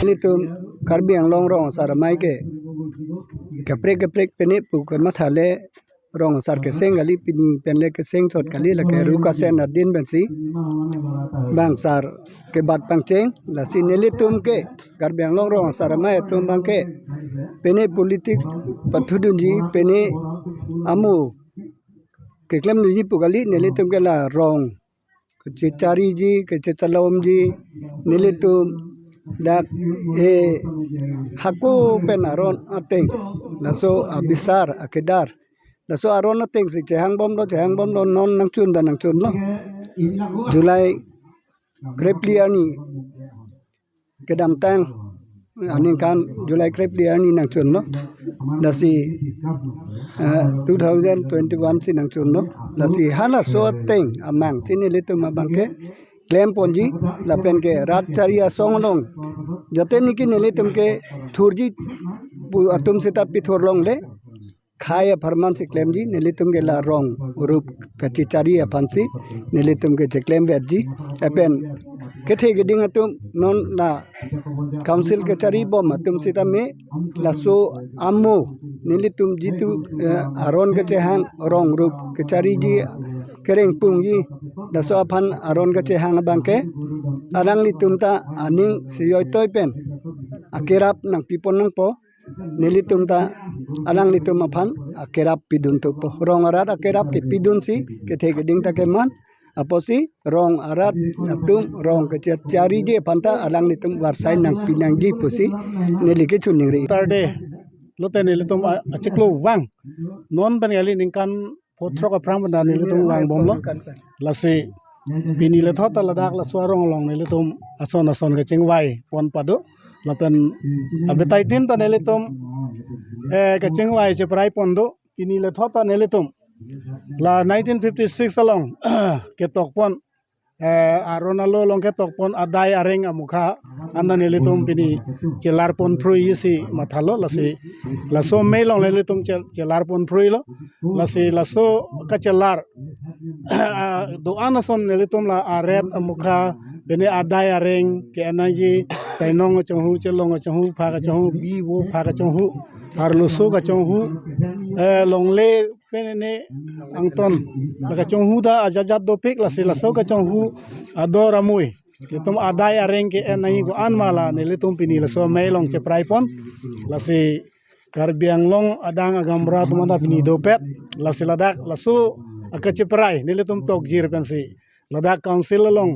Nelitum Karbi Anglong Rong Saramai Kaprek Penit Pukan Matale Rong Sar Keseng Ali Pini Penle Keseng Sot Kali Lake Ruka Sen Adin Bensi Bang Sar Kebat Pangceng Lasi Nelitum ke Karbi Anglong Rong Saramai Tum Bangke Pene Politics Patudunji Pene Amu Keklem Nuji Pukali Nelitum ke la Rong Kecari ji Kecalom ji Nelitum dak haku penaron ateng laso abisar akedar laso aron ateng si cehang bom lo non nang chun lo Julai krepliani kedam tang aning kan Julai krepliani nang chun lo lasi 2021 si nang chun lo lasi hala so ateng amang sini litu mabangke claim ponji lapen ke rat charia songlong jate niki nele tumke thurji atum seta pithorlong le khaya farman se claim ji nele tumke la rong rup kachi charia phansi nele tumke je claim verji apen kethe geding atum non la council ke chari bom atum seta me laso ammo nele tum jitu aron ke chehang rong rup ke chari ji kereng pungji daso aphan aron ke chehang bangke arang li tumta aning siyoy toy pen akerap nang pipon nang po nili tumta arang li tum aphan akerap pidun to po rong arat akerap ke pidun si ke thege ding ta ke man aposi rong arat atum rong ke cari je panta arang li tum warsai nang pinang ji pusi nili ke chuning ri tarde lote nili tum achiklo wang non ban gali ningkan potrok aprang banda nili tum wang bomlo lasi bini le thota ladak la suarong long nili tum ason ke chingwai pon padu lapen abetai tin ta nili tum ke chingwai che prai pondo bini le thota nili tum la 1956 along ke tokpon aronalo long ke tokpon adai areng amukha anda nili tum bini chelar pon phrui si mathalo lasi laso me long nili tum chelar pon phrui lo lasi laso ka chelar do anason nili tum la aret amukha bini adai areng ke anaji chainong chonghu chelong chonghu pha ka chonghu bi wo pha ka chonghu arluso ka chonghu longle penene angton la chonghu da ajajat dopik lasi laso ka chonghu adoramui litum adai areng ke enai go anmala ne litum pini laso mailong che praipon lasi karbianglong adang agambra tumanda pini dopet lasi ladak laso akache prai ne litum tok jir pensi ladak council long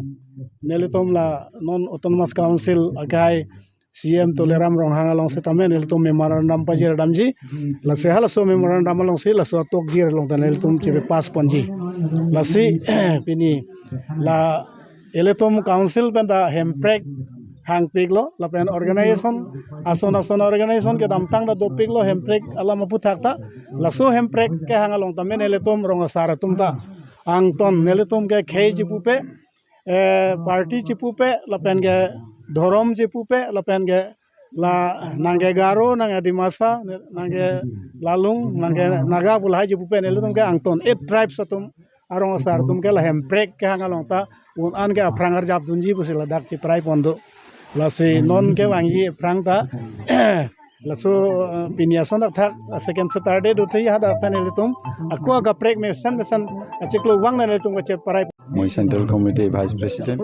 ne litum la non autonomous council agai CM Toleram Ronghang along se tamen el tum memorandum pajir damji la se hala so memorandum along se la so tok jir long tan el tum che pas ponji la si pini la el tum council benda hemprek hang piglo la pen organization ason organization ke damtang da dopik lo hemprek ala mapu thakta la so hemprek ke hang along tamen el tum rong sar tum ta angton el tum ke khei chipupe party chipupe la pen ke Dhorom jepupe lapen ge la nangge garo nang adimasa nangge lalung nangge naga pulai jepupe nelu tum ke angton 8 tribes atum arong asar tum ke la hemprek ke hangalong ta un an ke aprangar jap dunji pusila dak ci prai pondo la si non ke wangi prang ta la so piniason dak thak second Saturday do thai hada panel tum akwa ga prek mesan achiklo wang na tum ke prai মই central কমিটিৰ vice president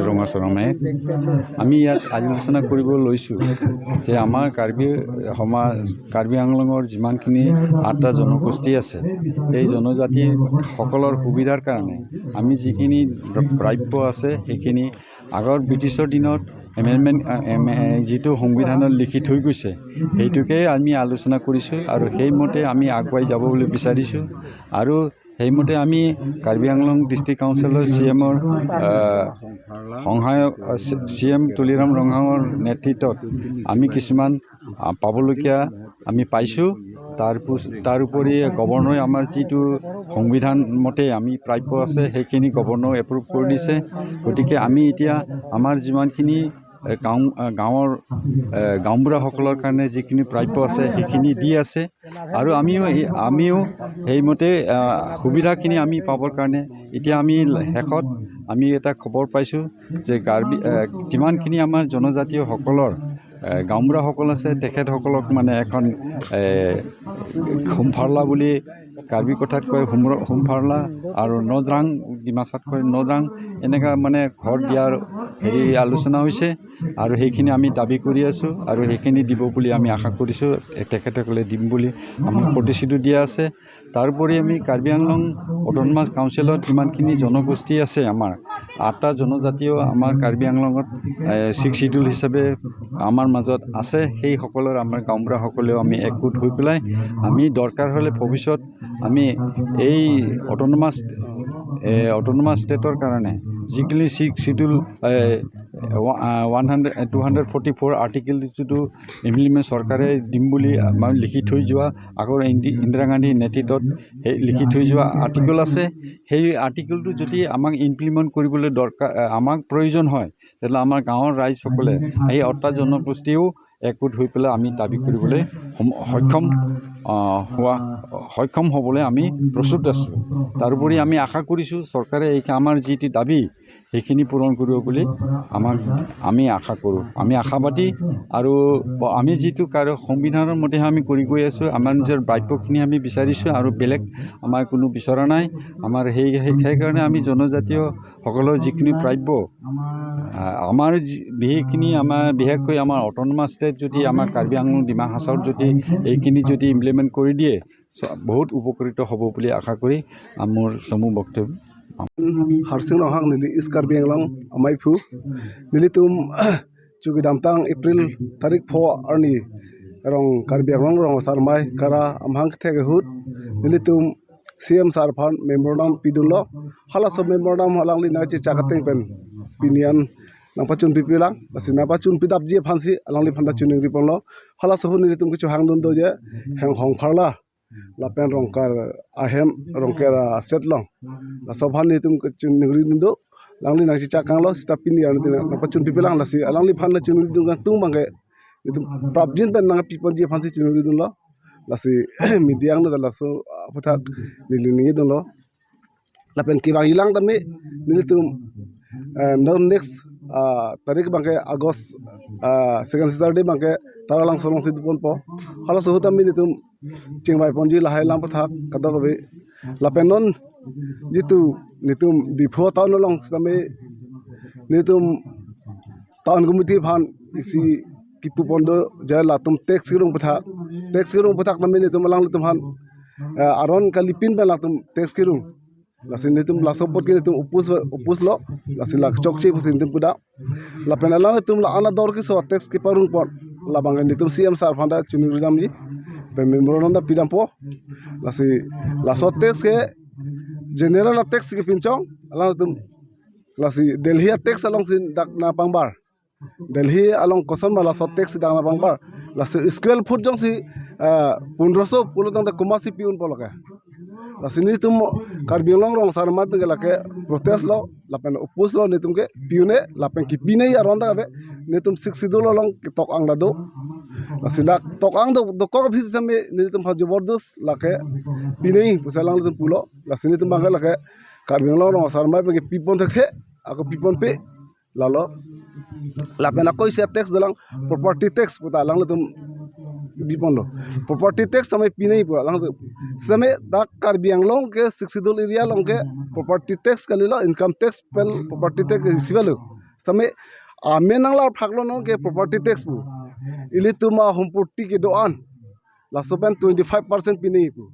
ৰঙা চৰমে আমি ইয়াত আলোচনা কৰিব লৈছোঁ যে আমাৰ কাৰ্বি আংলঙৰ যিমানখিনি 8টা জনগোষ্ঠী আছে এই জনজাতিসকলৰ সুবিধাৰ কাৰণে আমি যিখিনি প্ৰাপ্য আছে সেইখিনি আগৰ ব্ৰিটিছৰ দিনত এমেণ্ডমেণ্ট যিটো সংবিধানত লিখি থৈ গৈছে সেইটোকে আমি আলোচনা কৰিছোঁ আৰু সেইমতে আমি আগুৱাই যাব বুলি বিচাৰিছোঁ আৰু সেইমতে আমি কাৰ্বি আংলং ডিষ্ট্ৰিক্ট কাউন্সিলৰ CMৰ সংহায়ক CM তুলিৰাম ৰংহাঙৰ নেতৃত্বত আমি কিছুমান পাবলগীয়া আমি পাইছোঁ তাৰ উপৰি গভৰ্ণৰে আমাৰ যিটো সংবিধান মতে আমি প্ৰাপ্য আছে সেইখিনি গভৰ্ণৰ এপ্ৰুভ কৰি দিছে গতিকে আমি এতিয়া আমাৰ যিমানখিনি গাঁওবুঢ়াসকলৰ কাৰণে যিখিনি প্ৰাপ্য আছে সেইখিনি দি আছে আৰু আমিও সেইমতে সুবিধাখিনি আমি পাবৰ কাৰণে এতিয়া আমি শেষত আমি এটা খবৰ পাইছোঁ যে যিমানখিনি আমাৰ জনজাতীয়সকলৰ গাঁওবুঢ়াসকল আছে তেখেতসকলক মানে এখন হোমফাৰ্লা বুলি কাৰ্বি কথাত কয় হোমফাৰ্লা আৰু নজৰাং ডিমাচাত কয় নজৰাং এনেকুৱা মানে ঘৰ দিয়াৰ আলোচনা হৈছে আৰু সেইখিনি আমি দাবী কৰি আছোঁ আৰু সেইখিনি দিব বুলি আমি আশা কৰিছোঁ তেখেতসকলে দিম বুলি আমাক প্ৰতিশ্ৰুতি দিয়া আছে। তাৰোপৰি আমি কাৰ্বি আংলং অট'নমাছ কাউন্সিলত যিমানখিনি জনগোষ্ঠী আছে আমাৰ 8টা জনজাতীয় আমাৰ কাৰ্বি আংলঙত 6 শিডিউল হিচাপে আমাৰ মাজত আছে সেইসকলৰ আমাৰ গাঁওবুঢ়াসকলেও আমি একগোট হৈ পেলাই আমি দৰকাৰ হ'লে ভৱিষ্যত আমি এই অট'নমাছ ষ্টেটৰ কাৰণে যিখিনি 6 শিডিউল 244 আৰ্টিকেল যিটো ইমপ্লিমেণ্ট চৰকাৰে দিম বুলি আমাৰ লিখি থৈ যোৱা আগৰ ইন্দিৰা গান্ধী নেতৃত্বত সেই লিখি থৈ যোৱা আৰ্টিকেল আছে সেই আৰ্টিকেলটো যদি আমাক ইমপ্লিমেণ্ট কৰিবলৈ আমাক প্ৰয়োজন হয় তেতিয়াহ'লে আমাৰ গাঁৱৰ ৰাইজসকলে এই 8টা জনগোষ্ঠীও একগোট হৈ পেলাই আমি দাবী কৰিবলৈ সক্ষম হ'বলৈ আমি প্ৰস্তুত আছোঁ। তাৰোপৰি আমি আশা কৰিছোঁ চৰকাৰে আমাৰ যিটো দাবী সেইখিনি পূৰণ কৰিব বুলি আমি আশা কৰোঁ। আমি আশাবাদী আৰু আমি যিটো সংবিধানৰ মতে আমি কৰি গৈ আছোঁ আমাৰ নিজৰ প্ৰাপ্যখিনি আমি বিচাৰিছোঁ আৰু বেলেগ আমাৰ কোনো বিচৰা নাই। আমাৰ সেইকাৰণে আমি জনজাতীয়সকলৰ যিখিনি প্ৰাপ্য আমাৰ বিশেষকৈ আমাৰ অট'নমাছ ষ্টেট যদি আমাৰ কাৰ্বি আংলং ডিমা হাছাওত যদি এইখিনি যদি ইমপ্লিমেণ্ট কৰি দিয়ে বহুত উপকৃত হ'ব বুলি আশা কৰি মোৰ চমু বক্তব্য Harsing Rohang Nili East Karbi Anglong Amaipu Nili Tum Chugi Damtang April Tarik 4 Arni Rong Karbi Anglong Rong Sarmai Kara Amhang Tege Hut Nili Tum CM Sarpan Memorandum Pidulo Halaso Memorandum Halangli Nachi Chakateng Pen Pinian Nampachun Pipilang Basina Pachun Pidap Jie Pansi Alangli Pandachun Ripolo Halaso Nili Tum Kichu Hang Dundo Je Hang Hong Parla Lapen Rongkar Ahem Rongker Setlong La Sobhan Nitum Kachun Nugrindo Langli Nasi Chakanglo Stapini Napachun Pipilang Lasi Alangli Panda Chunudunga Tumange itu Prabjin Pen Nanga Pipon Jie Pansi Chunudunlo Lasi Midiang no Laso Putak Nilini Dunlo Lapen Kibang Hilang Dami Nilitum no next Tarik Bangke Agos second Saturday Bangke Taralang Solong Sidupon Po Halo Suhutam Nilitum Cingbai Ponji Lahai Lampatak Kadakobi Lapenon Jitu Nitum Dipo Town Long Stame Nitum Town Committee Pan Isi Kipu Pondo Jalatum Tex Kirung Patak Nami Nitum Alang Litum Han Aron Kalipin Balatum Tex Kirung Lasin Nitum Lasopot Nitum Upus Lo Lasin Lak Chokchi Pusintum Puda Lapenalang Nitum La Ana Dorki So Tex Kiparung Pot Labangan Nitum CM Sarfanda Chunudamji Memorandum da Pidampo Lasi Lasot Tex ke General Tex ke Pinchong Alang Nitum Lasi Delhi Tex along sin Dak na Pangbar Delhi along Koson Malasot Tex Dak na Pangbar Lasi Square Foot Jong si Punroso Pulutang da Kumasi Piun Poloka Lasi Nitum Karbi Anglong Rong Sarma Pengelake Protest Lo Lapen Upus Lo Nitum ke Piune Lapen Kipine Aronda Be Nitum 6 Sidul Long Tok Ang Lado Lasi Lak Tok Ang do Kok His Tame Nitum Hajobordus Lake Pine Pusalang Nitum Pulo Lasi Nitum Bangke Lake Karbi Anglong Rong Sarma Penge Pipon Tekhe Ako Pipon Pe Lalo Lapen Ako isi tax dalang property tax Puta Lang Nitum Bipondo property tax sampai Pine Pula Lang Sampai dak Karbi Anglong ke 6 Sidul area long ke property tax kali lo income tax pel property tax isivalu sampai menang la phaglo non ke property tax pu ili tuma humpurti ke doan la sopen 25% Pine pu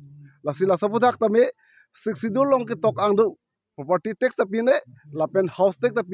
la sila sopudak tame 6 Sidul long ke tok ang do property tax ta Pine la pen house tax ta